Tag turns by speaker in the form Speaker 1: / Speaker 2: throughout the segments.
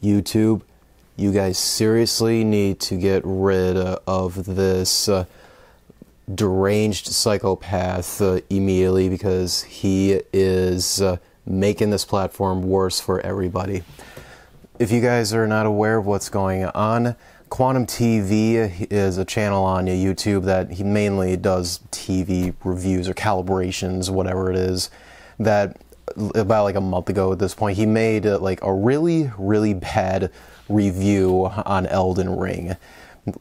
Speaker 1: YouTube, you guys seriously need to get rid of this deranged psychopath immediately, because he is making this platform worse for everybody. If you guys are not aware of what's going on, Quantum TV is a channel on YouTube that he mainly does TV reviews or calibrations, whatever it is. That about like a month ago at this point, he made like a really bad review on Elden Ring.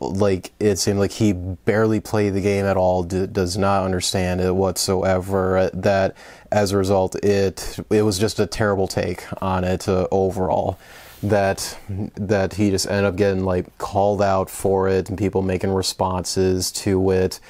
Speaker 1: Like, it seemed like he barely played the game at all, does not understand it whatsoever. That as a result, it was just a terrible take on it overall. That he just ended up getting like called out for it and people making responses to it.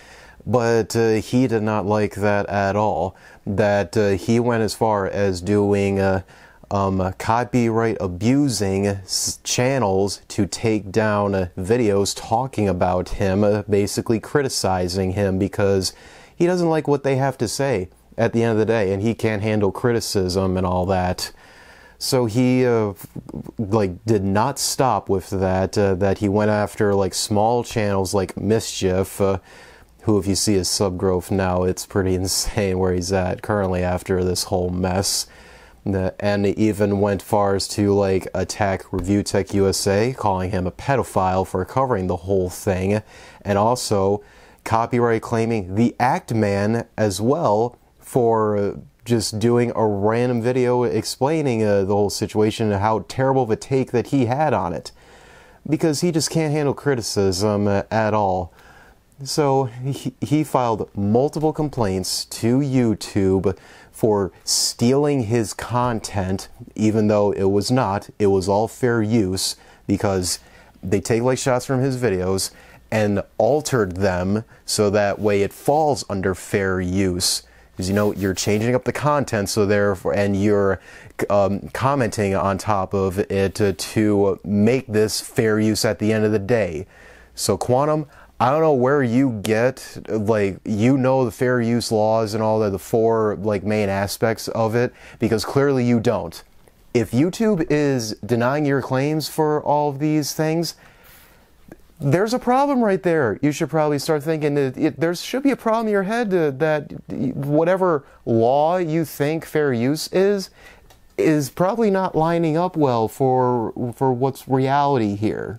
Speaker 1: But he did not like that at all. That he went as far as doing copyright abusing channels to take down videos talking about him, basically criticizing him, because he doesn't like what they have to say at the end of the day, and he can't handle criticism and all that. So he like did not stop with that. That he went after like small channels like Mischief, who, if you see his sub growth now, it's pretty insane where he's at currently after this whole mess. And he even went far as to like attack Review Tech USA, calling him a pedophile for covering the whole thing, and also copyright claiming the Act Man as well for just doing a random video explaining the whole situation and how terrible of a take that he had on it, because he just can't handle criticism at all. So he filed multiple complaints to YouTube for stealing his content, even though it was not. It was all fair use, because they take like shots from his videos and altered them so that way it falls under fair use. Because, you know, you're changing up the content, so therefore, and you're commenting on top of it to make this fair use at the end of the day. So Quantum, I don't know where you get, like, you know, the fair use laws and all the four, like, main aspects of it, because clearly you don't. If YouTube is denying your claims for all of these things, there's a problem right there. You should probably start thinking that there should be a problem in your head that whatever law you think fair use is probably not lining up well for what's reality here.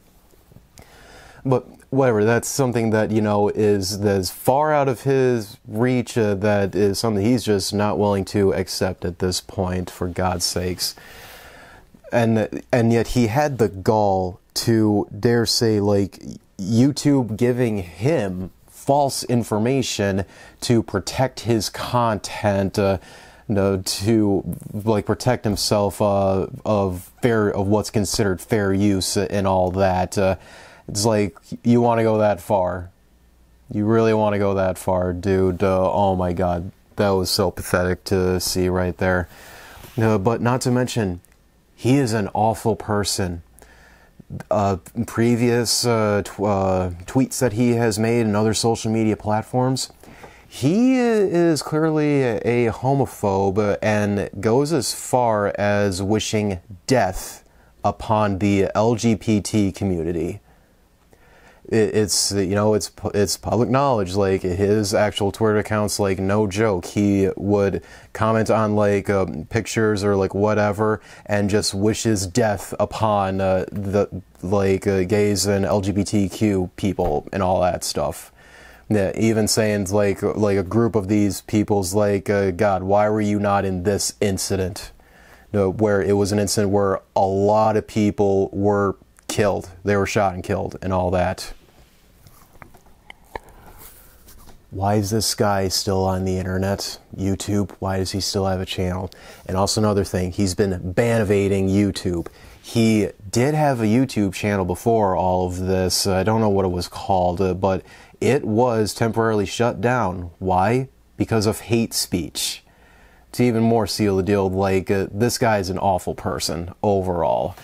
Speaker 1: But whatever, that's something that, you know, that's far out of his reach, that is something he's just not willing to accept at this point, for God's sakes. And yet he had the gall to dare say, like, YouTube giving him false information to protect his content, to like protect himself of what's considered fair use and all that. It's like, you want to go that far? You really want to go that far, dude? Oh my God, that was so pathetic to see right there. But not to mention, he is an awful person. Previous tweets that he has made in other social media platforms, he is clearly a homophobe and goes as far as wishing death upon the LGBT community. It's, you know, it's public knowledge. Like, his actual Twitter account's like no joke. He would comment on like pictures or like whatever, and just wishes death upon the gays and LGBTQ people and all that stuff. Yeah, even saying like a group of these people's like, God, why were you not in this incident? Where it was an incident where a lot of people were killed. They were shot and killed and all that. Why is this guy still on the internet? YouTube? Why does he still have a channel? And also another thing, he's been ban-evading YouTube. He did have a YouTube channel before all of this. I don't know what it was called, but it was temporarily shut down. Why? Because of hate speech. To even more seal the deal, like, this guy's an awful person overall.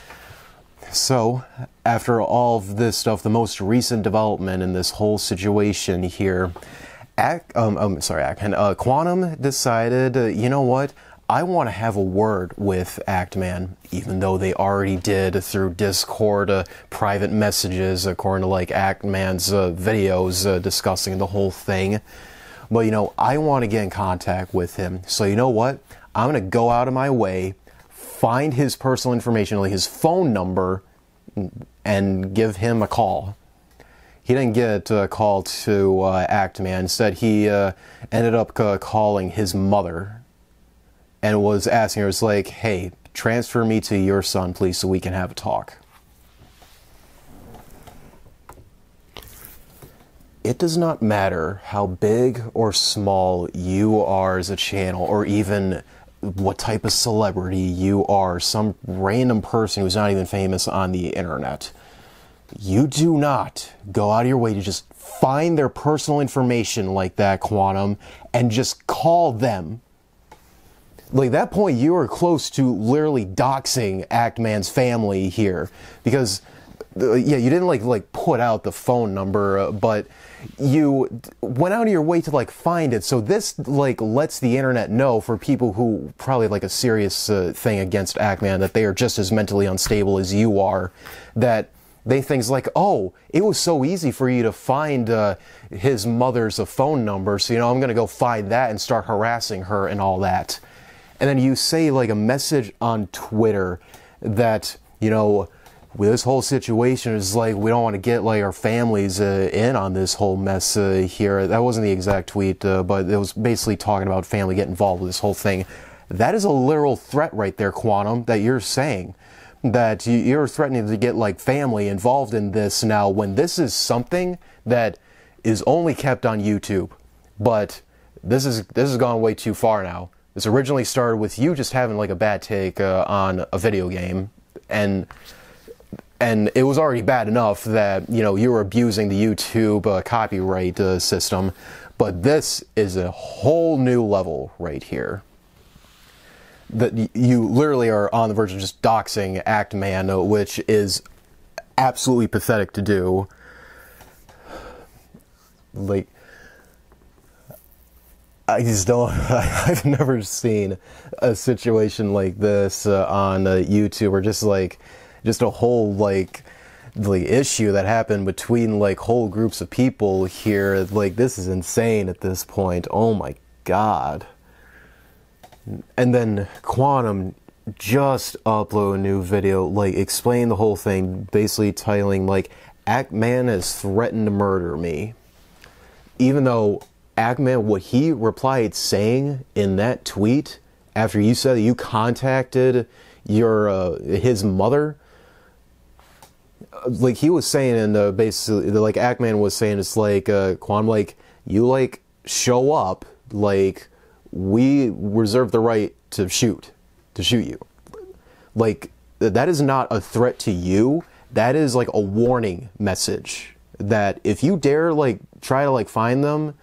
Speaker 1: So, after all of this stuff, the most recent development in this whole situation here, Quantum decided, you know what, I want to have a word with Actman, even though they already did through Discord private messages, according to like Actman's videos discussing the whole thing. But you know, I want to get in contact with him. So you know what? I'm going to go out of my way, find his personal information, like his phone number, and give him a call. He didn't get a call to Actman. Instead, he ended up calling his mother and was asking her, it's like, hey, transfer me to your son, please, so we can have a talk. It does not matter how big or small you are as a channel, or even what type of celebrity you are, some random person who's not even famous on the internet. You do not go out of your way to just find their personal information like that, Quantum, and just call them. Like, at that point, you are close to literally doxing Actman's family here. Because, yeah, you didn't, like put out the phone number, but you went out of your way to, like, find it. So this, like, lets the internet know, for people who probably, like, a serious thing against Actman, that they are just as mentally unstable as you are, that they think like, oh, it was so easy for you to find his mother's phone number, so, you know, I'm going to go find that and start harassing her and all that. And then you say, like, a message on Twitter that, you know, with this whole situation is like, we don't want to get, like, our families in on this whole mess here. That wasn't the exact tweet, but it was basically talking about family getting involved with this whole thing. That is a literal threat right there, Quantum, that you're saying. That you're threatening to get, like, family involved in this now, when this is something that is only kept on YouTube. But this has gone way too far now. This originally started with you just having, like, a bad take on a video game, and it was already bad enough that, you know, you were abusing the YouTube copyright system, but this is a whole new level right here. That you literally are on the verge of just doxing Actman, which is absolutely pathetic to do. Like, I just don't, I've never seen a situation like this on YouTube, or just a whole, like, the issue that happened between, like, whole groups of people here. Like, this is insane at this point. Oh my god. And then Quantum just upload a new video, like, explain the whole thing, basically titling, like, Actman has threatened to murder me. Even though Actman, what he replied saying in that tweet, after you said that you contacted your, his mother, like, he was saying, and basically, like, Actman was saying, it's like, Quantum, like, you, like, show up, like, we reserve the right to shoot you. Like, that is not a threat to you. That is, like, a warning message that if you dare, like, try to, like, find them,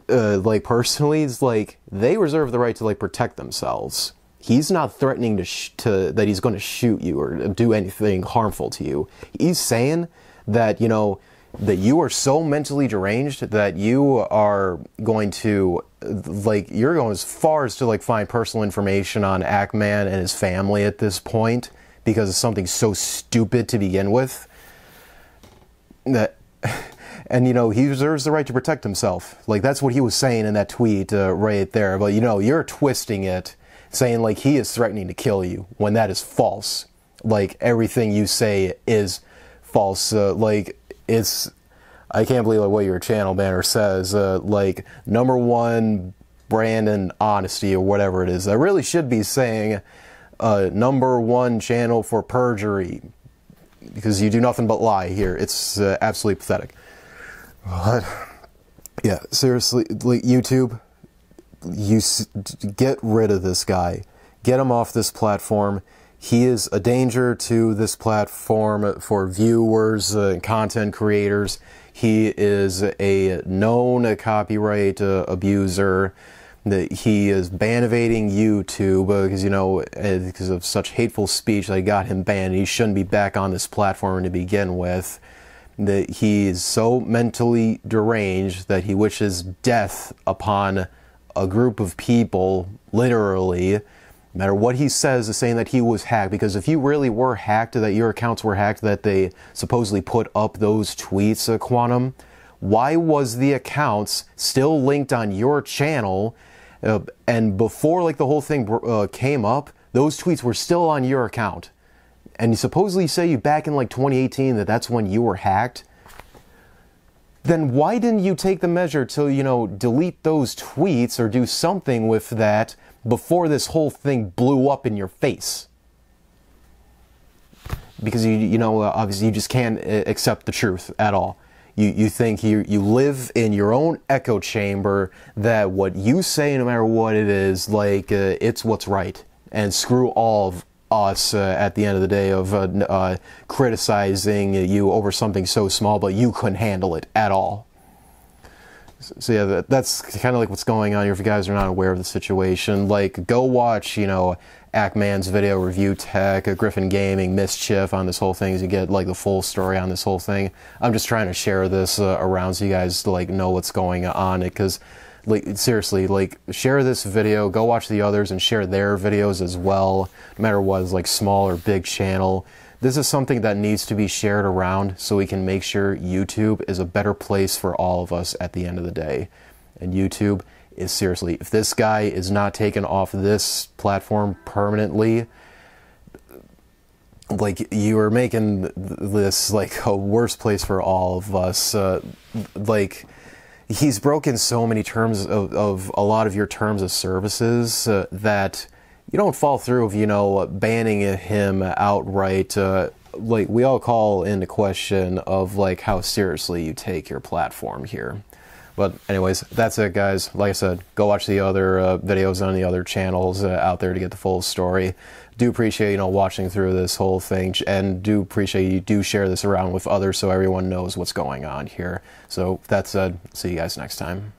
Speaker 1: like, personally, it's like, they reserve the right to, like, protect themselves. He's not threatening that he's going to shoot you or do anything harmful to you. He's saying that, you know, that you are so mentally deranged that you are going to, like, you're going as far as to, like, find personal information on Actman and his family at this point, because it's something so stupid to begin with. That, and, you know, he reserves the right to protect himself. Like, that's what he was saying in that tweet right there. But, you know, you're twisting it, saying, like, he is threatening to kill you, when that is false. Like, everything you say is false. Like, it's, I can't believe, like, what your channel banner says, like, #1 brand and honesty, or whatever it is. That really should be saying, #1 channel for perjury, because you do nothing but lie here. It's absolutely pathetic. But, yeah, seriously, like, YouTube, get rid of this guy. Get him off this platform. He is a danger to this platform for viewers and content creators. He is a known copyright abuser. He is ban-evading YouTube because, you know, because of such hateful speech that got him banned. He shouldn't be back on this platform to begin with. That he is so mentally deranged that he wishes death upon a group of people, literally, No matter what he says, is saying that he was hacked. Because if you really were hacked, that your accounts were hacked, that they supposedly put up those tweets, Quantum, why was the accounts still linked on your channel? And before like the whole thing came up, those tweets were still on your account. And you supposedly say you back in like 2018 that that's when you were hacked. Then why didn't you take the measure to, you know, delete those tweets or do something with that before this whole thing blew up in your face? Because you know, obviously you just can't accept the truth at all. You think you live in your own echo chamber, that what you say, no matter what it is, like it's what's right, and screw all of us at the end of the day of criticizing you over something so small, but you couldn't handle it at all. So yeah, that's kind of like what's going on here. If you guys are not aware of the situation, like go watch, you know, Ackman's video review tech, Griffin Gaming, Mischief on this whole thing, as you get like the full story on this whole thing. I'm just trying to share this around so you guys like know what's going on, because like seriously, like share this video, go watch the others and share their videos as well, no matter what, is like small or big channel. This is something that needs to be shared around so we can make sure YouTube is a better place for all of us at the end of the day. And YouTube is seriously, if this guy is not taken off this platform permanently, like you are making this like a worse place for all of us. Like he's broken so many terms of a lot of your terms of services that you don't fall through of, you know, banning him outright. Like we all call into question of like how seriously you take your platform here. But anyways, that's it, guys. Like I said, go watch the other videos on the other channels out there to get the full story. Do appreciate, you know, watching through this whole thing, and do appreciate you do share this around with others so everyone knows what's going on here. So that said, see you guys next time.